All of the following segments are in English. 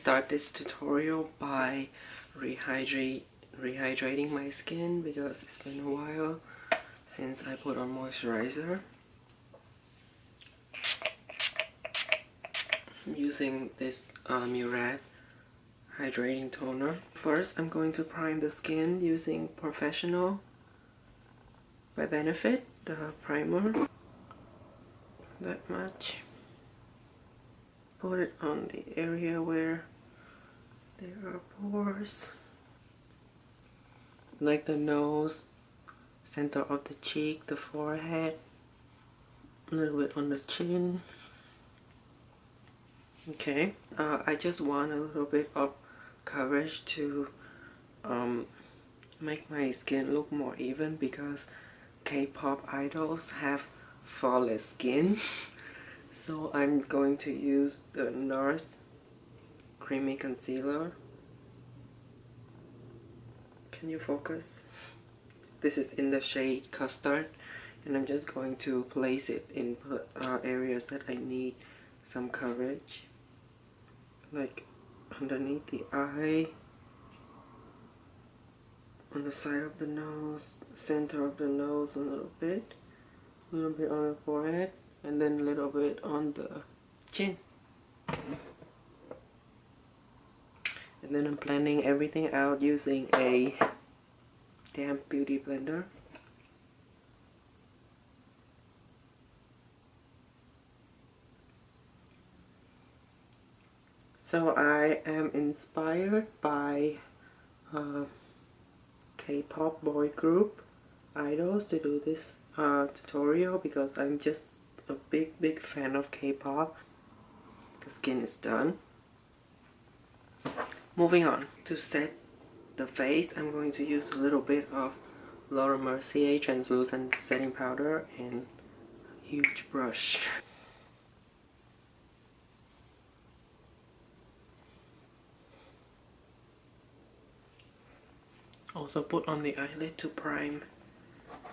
start this tutorial by rehydrating my skin because it's been a while since I put on moisturizer. I'm using this Murad hydrating toner. First, I'm going to prime the skin using Porefessional by Benefit, the primer. That much. Put it on the area where there are pores, like the nose, center of the cheek, the forehead, a little bit on the chin. Okay, I just want a little bit of coverage to make my skin look more even because K-pop idols have flawless skin. So I'm going to use the Nars creamy concealer. Can you focus? This is in the shade Custard, and I'm just going to place it in areas that I need some coverage, like underneath the eye, on the side of the nose, center of the nose a little bit on the forehead, and then a little bit on the chin. And then I'm blending everything out using a damp beauty blender. So I am inspired by K-pop boy group idols to do this tutorial because I'm just a big fan of K-pop. The skin is done. Moving on, to set the face, I'm going to use a little bit of Mercier translucent setting powder and a huge brush. Also put on the eyelid to prime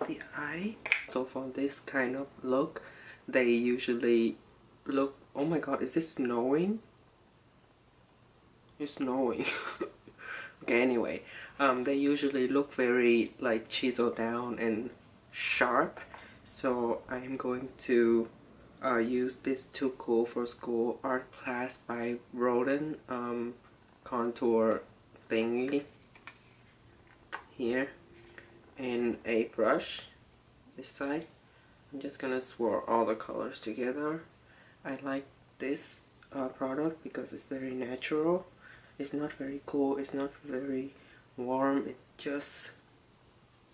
the eye. So for this kind of look, they usually look... Oh my god, is it snowing? It's snowing. Okay, anyway, they usually look very like chiseled down and sharp. So I'm going to use this Too Cool for School art class by Rodin contour thingy here, and a brush this side. I'm just gonna swirl all the colors together. I like this product because it's very natural. It's not very cool, it's not very warm, it's just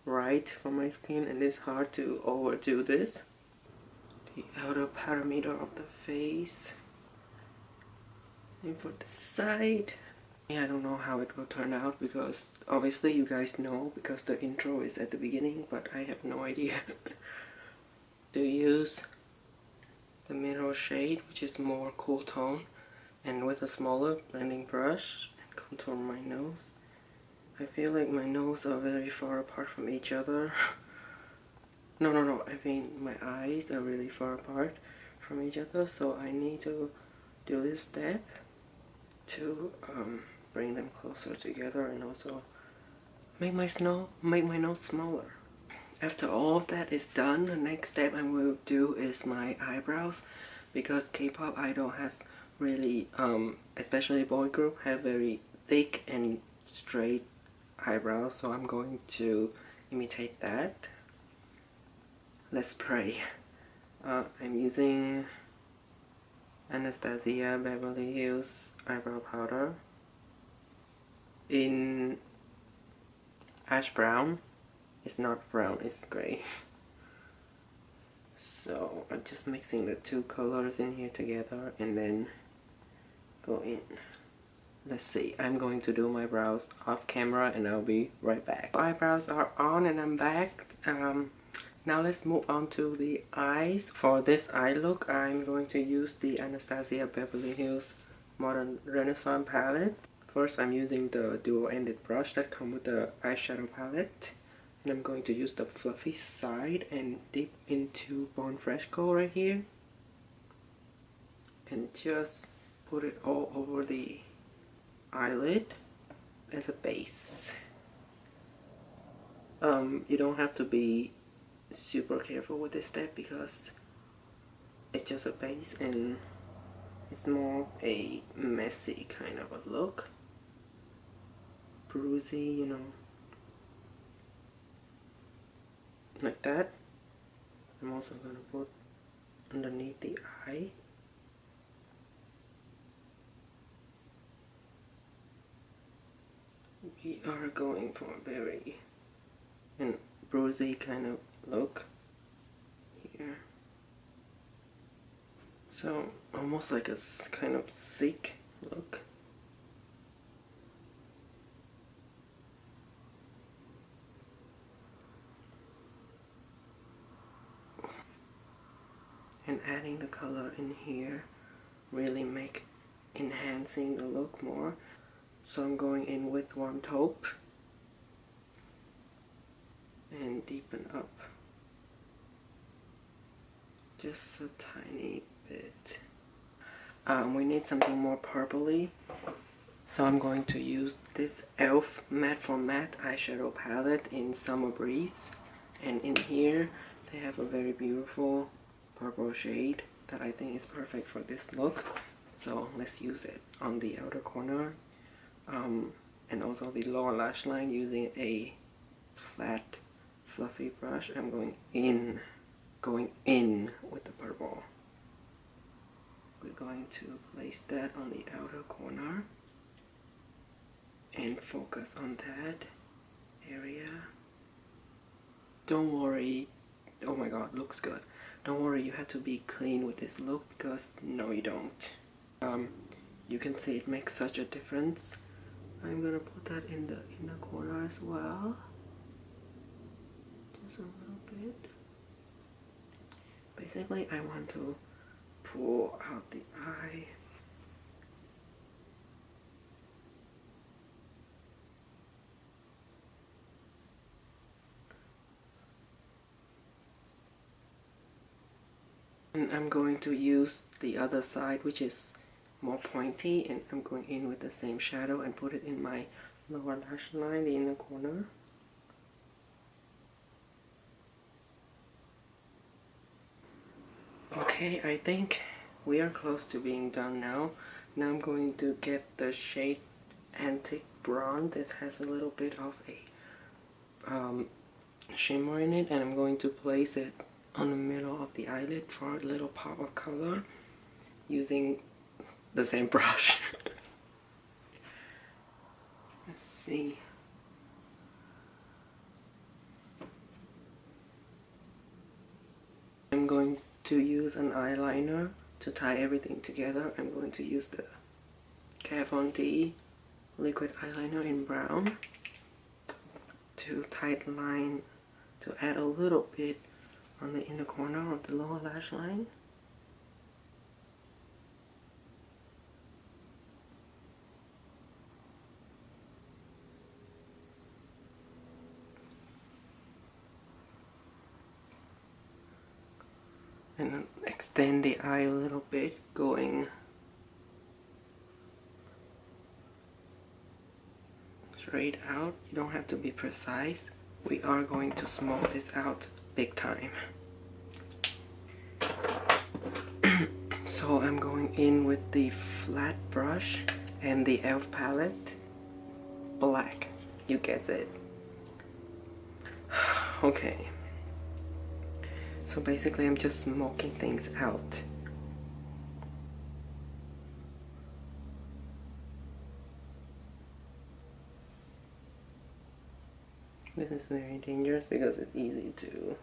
right for my skin, and it's hard to overdo this. The outer perimeter of the face, and for the side. I don't know how it will turn out because obviously you guys know because the intro is at the beginning, but I have no idea. To use the middle shade, which is more cool tone, and with a smaller blending brush and contour my nose. I feel like my nose are very far apart from each other. No, I mean my eyes are really far apart from each other, so I need to do this step to bring them closer together and also make my nose smaller. After all of that is done, the next step I will do is my eyebrows, because K-pop idol has really, especially boy group, have very thick and straight eyebrows, so I'm going to imitate that. Let's pray. I'm using Anastasia Beverly Hills eyebrow powder in ash brown. It's not brown, it's gray. So I'm just mixing the two colors in here together and then go in. Let's see, I'm going to do my brows off camera and I'll be right back. Eyebrows are on and I'm back. Now let's move on to the eyes. For this eye look, I'm going to use the Anastasia Beverly Hills Modern Renaissance palette. First, I'm using the dual-ended brush that comes with the eyeshadow palette. And I'm going to use the fluffy side and dip into Born Fresh Gold right here. And just put it all over the eyelid as a base. You don't have to be super careful with this step because it's just a base and it's more a messy kind of a look. Bruisey, you know, like that. I'm also gonna put underneath the eye. We are going for a very bruisey kind of look here. So almost like a kind of sick look. And adding the color in here really enhancing the look more. So I'm going in with warm taupe and deepen up just a tiny bit. We need something more purpley, so I'm going to use this e.l.f. Matte for Matte eyeshadow palette in Summer Breeze, and in here they have a very beautiful purple shade that I think is perfect for this look. So let's use it on the outer corner, and also the lower lash line using a flat fluffy brush. I'm going in with the purple. We're going to place that on the outer corner and focus on that area. Don't worry, oh my god, looks good. Don't worry, you have to be clean with this look because no you don't. You can see it makes such a difference. I'm gonna put that in the inner corner as well. Just a little bit. Basically, I want to pull out the eye. And I'm going to use the other side, which is more pointy, and I'm going in with the same shadow and put it in my lower lash line, the inner corner. Okay, I think we are close to being done now. Now I'm going to get the shade Antique Bronze. It has a little bit of a shimmer in it, and I'm going to place it on the middle of the eyelid for a little pop of color using the same brush. Let's see. I'm going to use an eyeliner to tie everything together. I'm going to use the Kat Von D Liquid Eyeliner in brown to tight line, to add a little bit on the inner corner of the lower lash line. And then extend the eye a little bit, going straight out. You don't have to be precise. We are going to smoke this out big time. So I'm going in with the flat brush and the e.l.f. palette. Black, you guess it. Okay. So basically I'm just smoking things out. This is very dangerous because it's easy to...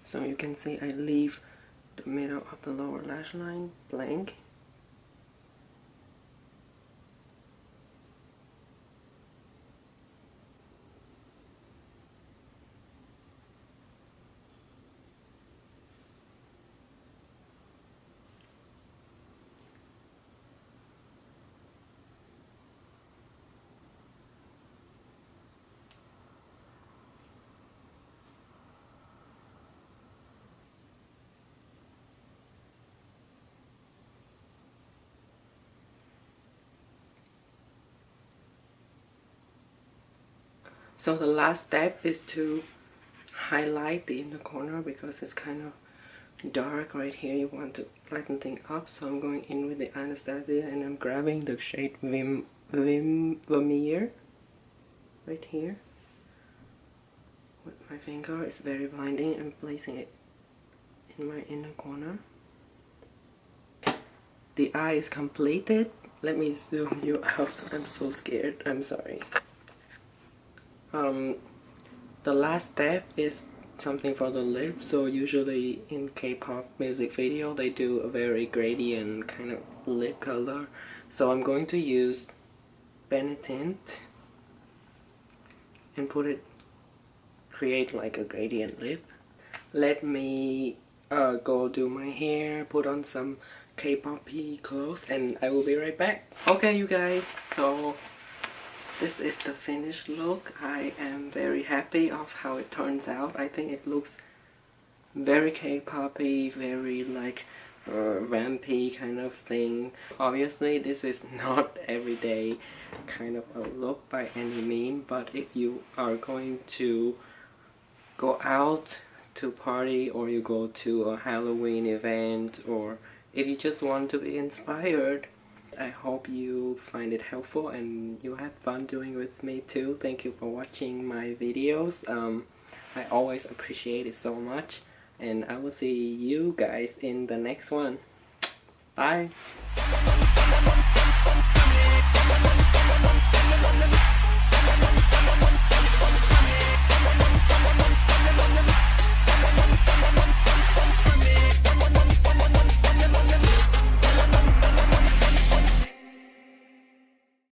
So you can see I leave the middle of the lower lash line blank. So the last step is to highlight the inner corner because it's kind of dark right here. You want to lighten things up, so I'm going in with the Anastasia and I'm grabbing the shade Vermeer right here with my finger. It's very blinding. I'm placing it in my inner corner. The eye is completed. Let me zoom you out. I'm so scared. I'm sorry. The last step is something for the lip. So usually in K-pop music video they do a very gradient kind of lip color. So I'm going to use Benetint and create like a gradient lip. Let me go do my hair, put on some K-pop-y clothes, and I will be right back. Okay you guys, so this is the finished look. I am very happy of how it turns out. I think it looks very K-pop-y, very like vampy kind of thing. Obviously this is not everyday kind of a look by any means, but if you are going to go out to party or you go to a Halloween event, or if you just want to be inspired, I hope you find it helpful and you had fun doing it with me too. Thank you for watching my videos. I always appreciate it so much, and I will see you guys in the next one. Bye.